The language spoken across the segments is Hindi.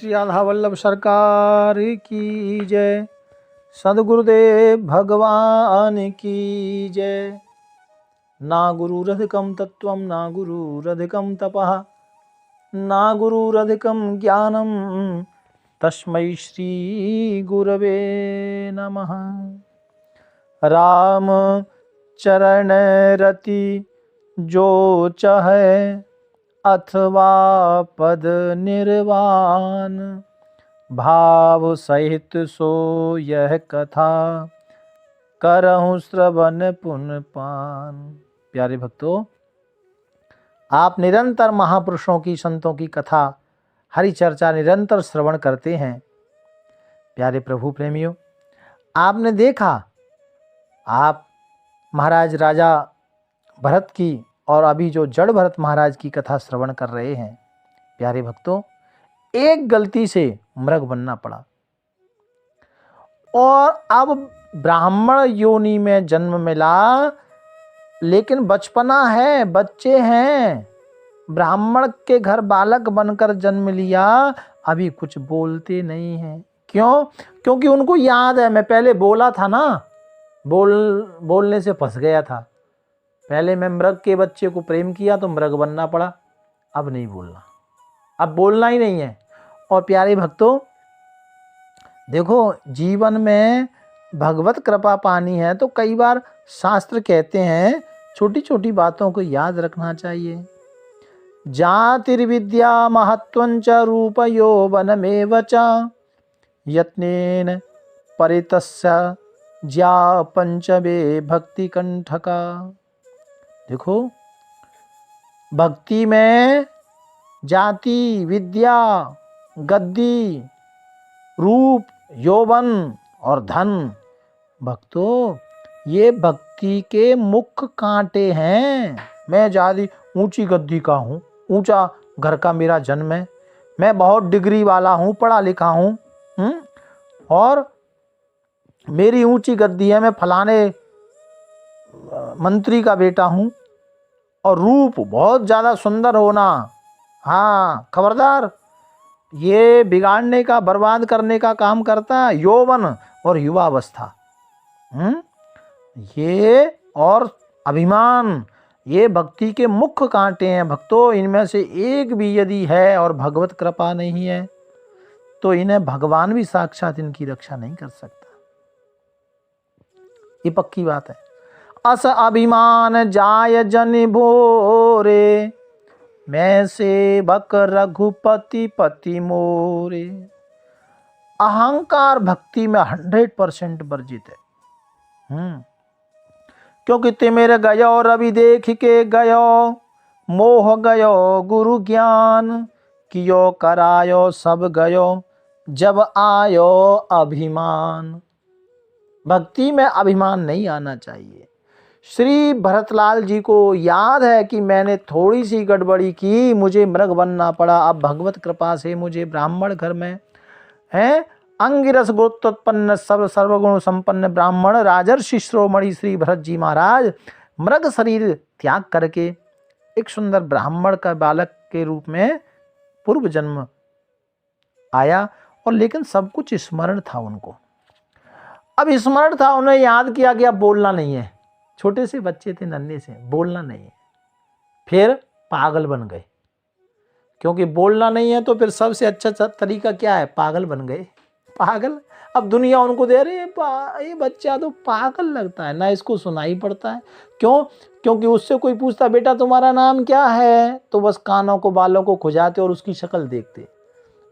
श्री राधा वल्लभ सरकार की जय। सद्गुरुदेव भगवान की जय। ना गुरुरधिकं तत्त्वं ना गुरुरधिकं तपः ना गुरुरधिकं ज्ञानं तस्मै श्री गुरवे नमः। राम चरण रति जो चहै अथवा पद निर्वाण भाव सहित सो यह कथा करहूँ श्रवण पुन पान। प्यारे भक्तों, आप निरंतर महापुरुषों की, संतों की कथा, हरि चर्चा निरंतर श्रवण करते हैं। प्यारे प्रभु प्रेमियों, आपने देखा, आप महाराज राजा भरत की और अभी जो जड़ भरत महाराज की कथा श्रवण कर रहे हैं। प्यारे भक्तों, एक गलती से मृग बनना पड़ा और अब ब्राह्मण योनि में जन्म मिला, लेकिन बचपना है, बच्चे हैं, ब्राह्मण के घर बालक बनकर जन्म लिया, अभी कुछ बोलते नहीं हैं। क्यों? क्योंकि उनको याद है, मैं पहले बोला था ना, बोलने से फंस गया था। पहले मैं मृग के बच्चे को प्रेम किया तो मृग बनना पड़ा, अब नहीं बोलना, अब बोलना ही नहीं है। और प्यारे भक्तों देखो, जीवन में भगवत कृपा पानी है तो कई बार शास्त्र कहते हैं छोटी छोटी बातों को याद रखना चाहिए। जातिर्विद्या महत्वंच रूप यौवनमेव च यत्नेन परितस्य ज्या पंचमे भक्ति कंठका। देखो, भक्ति में जाति, विद्या, गद्दी, रूप, यौवन और धन, भक्तों ये भक्ति के मुख्य कांटे हैं। मैं ज़्यादा ऊंची गद्दी का हूँ, ऊंचा घर का मेरा जन्म है, मैं बहुत डिग्री वाला हूँ, पढ़ा लिखा हूँ, और मेरी ऊंची गद्दी है, मैं फलाने मंत्री का बेटा हूँ, और रूप बहुत ज़्यादा सुंदर होना, हाँ खबरदार, ये बिगाड़ने का, बर्बाद करने का काम करता है। यौवन और युवावस्था, ये और अभिमान, ये भक्ति के मुख्य कांटे हैं। भक्तों, इनमें से एक भी यदि है और भगवत कृपा नहीं है तो इन्हें भगवान भी साक्षात इनकी रक्षा नहीं कर सकता। ये पक्की बात है। अस अभिमान जाय जन भोरे मैं सेवक रघुपति पति मोरे। अहंकार भक्ति में 100% वर्जित है। क्योंकि तिमिर गयो रवि देख के गयो, मोह गयो गुरु ज्ञान, कियो करायो सब गयो जब आयो अभिमान। भक्ति में अभिमान नहीं आना चाहिए। श्री भरतलाल जी को याद है कि मैंने थोड़ी सी गड़बड़ी की, मुझे मृग बनना पड़ा, अब भगवत कृपा से मुझे ब्राह्मण घर में है अंगिरस गोत्रोत्पन्न सर्वगुण संपन्न ब्राह्मण राजर्षि शिरोमणि श्री भरत जी महाराज मृग शरीर त्याग करके एक सुंदर ब्राह्मण का बालक के रूप में पूर्व जन्म आया। और लेकिन सब कुछ स्मरण था उनको, अब स्मरण था, उन्हें याद किया कि अब बोलना नहीं है। छोटे से बच्चे थे, नन्हे से, बोलना नहीं है। फिर पागल बन गए, क्योंकि बोलना नहीं है तो फिर सबसे अच्छा तरीका क्या है, पागल बन गए। पागल, अब दुनिया उनको दे रही है, ये बच्चा तो पागल लगता है ना, इसको सुनाई पड़ता है। क्यों? क्योंकि उससे कोई पूछता बेटा तुम्हारा नाम क्या है, तो बस कानों को, बालों को खुजाते और उसकी शक्ल देखते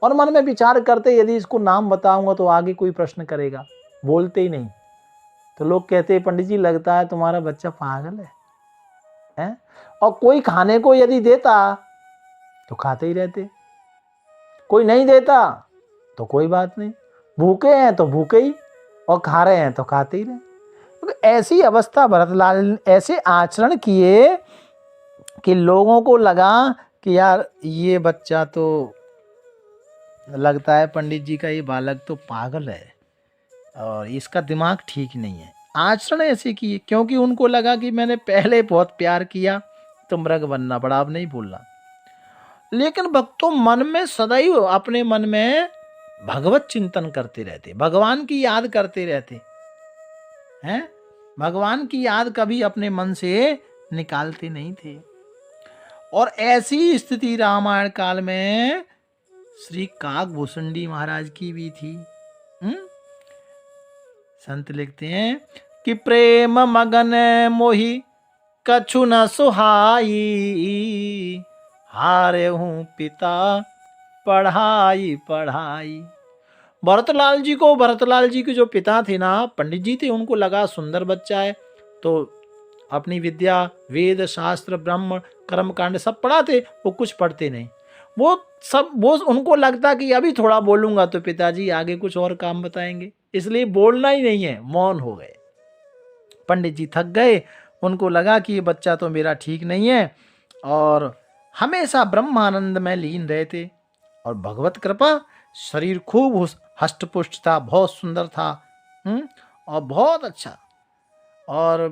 और मन में विचार करते यदि इसको नाम बताऊंगा तो आगे कोई प्रश्न करेगा, बोलते ही नहीं। तो लोग कहते पंडित जी लगता है तुम्हारा बच्चा पागल है? और कोई खाने को यदि देता तो खाते ही रहते, कोई नहीं देता तो कोई बात नहीं, भूखे हैं तो भूखे ही, और खा रहे हैं तो खाते ही रहे। तो ऐसी अवस्था भरतलाल ऐसे आचरण किए कि लोगों को लगा कि यार ये बच्चा तो लगता है पंडित जी का ये बालक तो पागल है और इसका दिमाग ठीक नहीं है। आचरण ऐसे किए क्योंकि उनको लगा कि मैंने पहले बहुत प्यार किया तो मृग बनना पड़ा, अब नहीं बोलना। लेकिन भक्तों मन में सदैव अपने मन में भगवत चिंतन करते रहते, भगवान की याद करते रहते हैं। भगवान की याद कभी अपने मन से निकालते नहीं थे। और ऐसी स्थिति रामायण काल में श्री काकभूषुंडी महाराज की भी थी। संत लिखते हैं कि प्रेम मगन मोहि कछु न सुहाई, हारे हूं पिता पढ़ाई पढ़ाई। भरतलाल जी के जो पिता थे ना, पंडित जी थे, उनको लगा सुंदर बच्चा है तो अपनी विद्या, वेद शास्त्र, ब्रह्म, कर्मकांड सब पढ़ाते, वो कुछ पढ़ते नहीं। वो उनको लगता कि अभी थोड़ा बोलूंगा तो पिताजी आगे कुछ और काम बताएंगे, इसलिए बोलना ही नहीं है, मौन हो गए। पंडित जी थक गए, उनको लगा कि ये बच्चा तो मेरा ठीक नहीं है, और हमेशा ब्रह्मानंद में लीन रहते। और भगवत कृपा, शरीर खूब हष्टपुष्ट था, बहुत सुंदर था, और बहुत अच्छा। और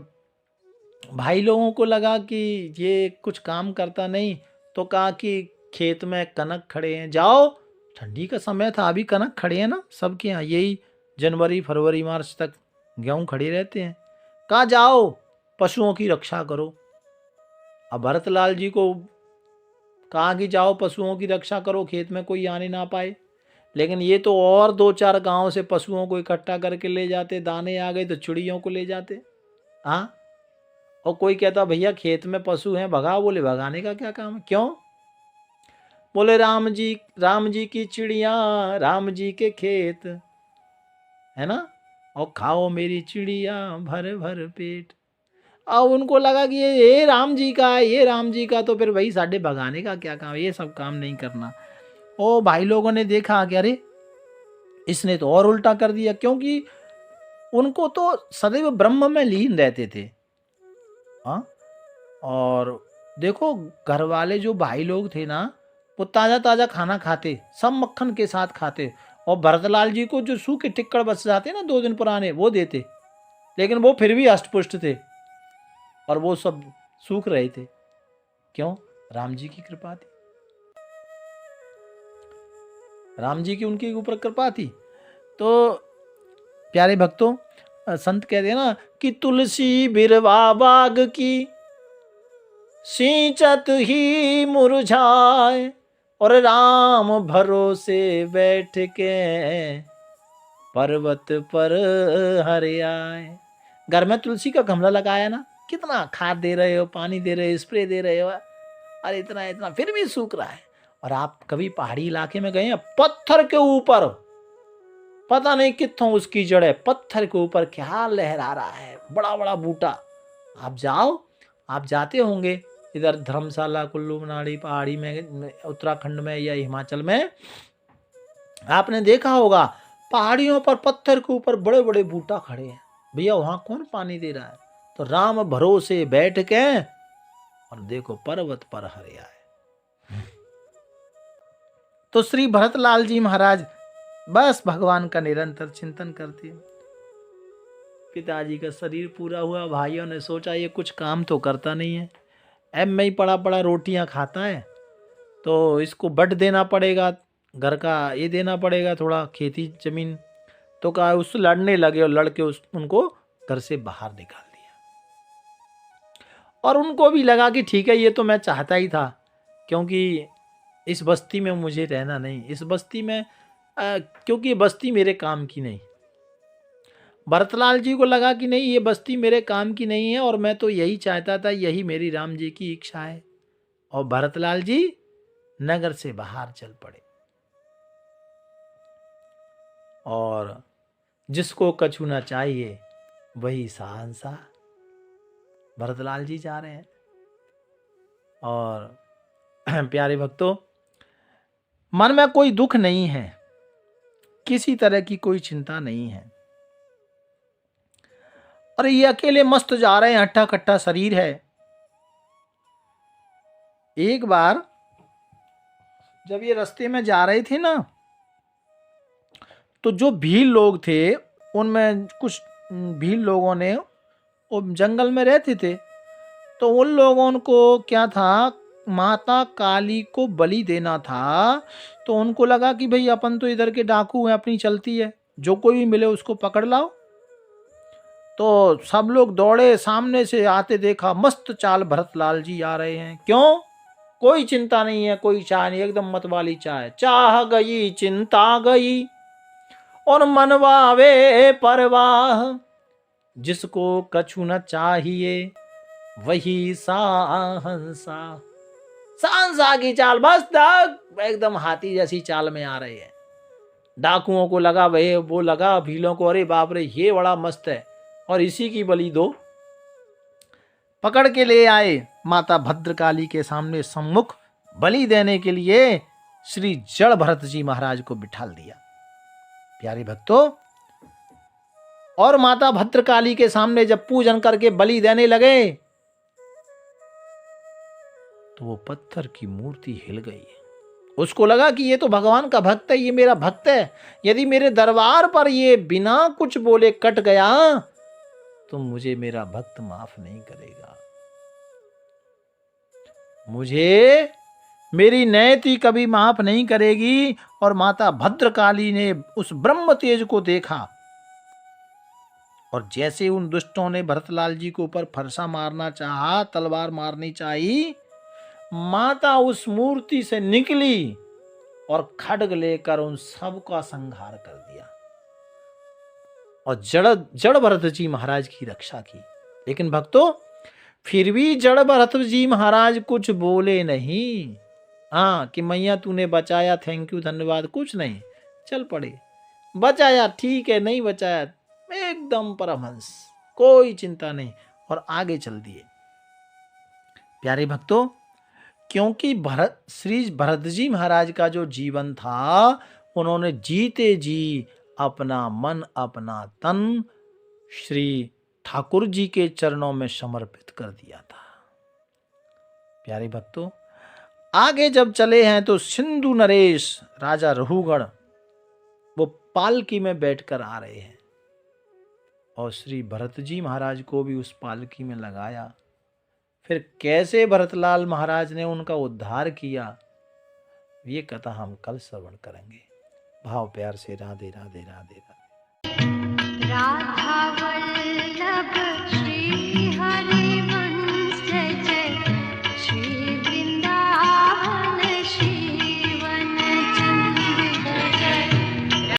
भाई लोगों को लगा कि ये कुछ काम करता नहीं, तो कहा कि खेत में कनक खड़े हैं, जाओ, ठंडी का समय था, अभी कनक खड़े हैं ना सबके यहाँ, यही जनवरी फरवरी मार्च तक गेहूं खड़े रहते हैं, कहा जाओ पशुओं की रक्षा करो। अब भरतलाल जी को कहा कि जाओ पशुओं की रक्षा करो, खेत में कोई आने ना पाए, लेकिन ये तो और 2-4 गांव से पशुओं को इकट्ठा करके ले जाते, दाने आ गए तो चिड़ियों को ले जाते। हाँ, और कोई कहता भैया खेत में पशु हैं, भगाओ। बोले भगाने का क्या काम है, क्यों? बोले राम जी की चिड़िया, राम जी के खेत, है ना, और खाओ मेरी चिड़िया भर भर पेट। अब उनको लगा कि ये राम जी का है, ये राम जी का, तो फिर भाई साढ़े भगाने का क्या काम, ये सब काम नहीं करना। ओ भाई लोगों ने देखा कि अरे इसने तो और उल्टा कर दिया, क्योंकि उनको तो सदैव ब्रह्म में लीन रहते थे। हाँ, और देखो घर वाले जो भाई लोग थे ना, वो ताज़ा ताज़ा खाना खाते, सब मक्खन के साथ खाते, और भरतलाल जी को जो सूखे टिक्कड़ बच जाते ना 2 दिन पुराने, वो देते, लेकिन वो फिर भी अष्टपुष्ट थे और वो सब सूख रहे थे। क्यों? राम जी की कृपा थी, राम जी की उनके ऊपर कृपा थी। तो प्यारे भक्तों, संत कहते हैं ना कि तुलसी बिरवा बाग की सिंचत ही मुरझाए, और राम भरोसे बैठ के पर्वत पर हरियाए। घर में तुलसी का गमला लगाया ना, कितना खाद दे रहे हो, पानी दे रहे हो, स्प्रे दे रहे हो, अरे इतना इतना, फिर भी सूख रहा है। और आप कभी पहाड़ी इलाके में गए हैं, पत्थर के ऊपर पता नहीं कितों उसकी जड़ है, पत्थर के ऊपर क्या लहरा रहा है, बड़ा बड़ा बूटा। आप जाओ, आप जाते होंगे इधर धर्मशाला, कुल्लू मनाली पहाड़ी में, उत्तराखंड में या हिमाचल में, आपने देखा होगा पहाड़ियों पर पत्थर के ऊपर बड़े बड़े बूटा खड़े हैं। भैया वहां कौन पानी दे रहा है? तो राम भरोसे बैठ के, और देखो पर्वत पर हरियाए। तो श्री भरतलाल जी महाराज बस भगवान का निरंतर चिंतन करते हैं। पिताजी का शरीर पूरा हुआ, भाइयों ने सोचा ये कुछ काम तो करता नहीं है, अब में ही पड़ा पड़ा रोटियां खाता है, तो इसको बट देना पड़ेगा, घर का ये देना पड़ेगा, थोड़ा खेती जमीन। तो कहा उससे लड़ने लगे, और लड़के उनको घर से बाहर निकाल दिया। और उनको भी लगा कि ठीक है, ये तो मैं चाहता ही था, क्योंकि इस बस्ती में मुझे रहना नहीं, इस बस्ती में क्योंकि ये बस्ती मेरे काम की नहीं। भरतलाल जी को लगा कि नहीं, ये बस्ती मेरे काम की नहीं है, और मैं तो यही चाहता था, यही मेरी राम जी की इच्छा है। और भरतलाल जी नगर से बाहर चल पड़े, और जिसको कछु ना चाहिए वही शहंशाह, भरतलाल जी जा रहे हैं। और प्यारे भक्तों, मन में कोई दुख नहीं है, किसी तरह की कोई चिंता नहीं है, और ये अकेले मस्त जा रहे हैं, हट्टा कट्टा शरीर है। एक बार जब ये रास्ते में जा रहे थे ना, तो जो भील लोग थे, उनमें कुछ भील लोगों ने, वो जंगल में रहते थे, तो उन लोगों को क्या था माता काली को बलि देना था, तो उनको लगा कि भाई अपन तो इधर के डाकू हैं, अपनी चलती है, जो कोई भी मिले उसको पकड़ लाओ। तो सब लोग दौड़े, सामने से आते देखा मस्त चाल भरतलाल जी आ रहे हैं। क्यों? कोई चिंता नहीं है, कोई चाह नहीं, एकदम मत वाली चाह, चाह गई चिंता गई और मनवावे परवाह, जिसको कछु न चाहिए वही साहंसा। साहंसा की चाल, बस एकदम हाथी जैसी चाल में आ रहे हैं। डाकुओं को लगा, वही वो लगा भीलों को, अरे बाप रे ये बड़ा मस्त है, और इसी की बलि दो। पकड़ के ले आए माता भद्रकाली के सामने सम्मुख, बलि देने के लिए श्री जड़ भरत जी महाराज को बिठाल दिया। प्यारे भक्तों, और माता भद्रकाली के सामने जब पूजन करके बलि देने लगे, तो वो पत्थर की मूर्ति हिल गई। उसको लगा कि ये तो भगवान का भक्त है, ये मेरा भक्त है, यदि मेरे दरबार पर ये बिना कुछ बोले कट गया तो मुझे मेरा भक्त माफ नहीं करेगा, मुझे मेरी नैति कभी माफ नहीं करेगी। और माता भद्रकाली ने उस ब्रह्म तेज को देखा, और जैसे उन दुष्टों ने भरतलाल जी के ऊपर फरसा मारना चाहा, तलवार मारनी चाहिए, माता उस मूर्ति से निकली और खड्ग लेकर उन सबका संहार कर दिया और जड़ भरत जी महाराज की रक्षा की। लेकिन भक्तों, फिर भी जड़ भरत जी महाराज कुछ बोले नहीं। हाँ, कि मैया तूने बचाया, थैंक यू, धन्यवाद, कुछ नहीं, चल पड़े। बचाया ठीक है, नहीं बचाया एकदम परमहंस, कोई चिंता नहीं, और आगे चल दिए। प्यारे भक्तों, क्योंकि श्री भरत जी महाराज का जो जीवन था, उन्होंने जीते जी अपना मन अपना तन श्री ठाकुर जी के चरणों में समर्पित कर दिया था। प्यारे भक्तों, आगे जब चले हैं तो सिंधु नरेश राजा रहुगण वो पालकी में बैठकर आ रहे हैं, और श्री भरत जी महाराज को भी उस पालकी में लगाया। फिर कैसे भरतलाल महाराज ने उनका उद्धार किया, ये कथा हम कल श्रवण करेंगे। भाव प्यार से राधे राधे राधे राधे। राधा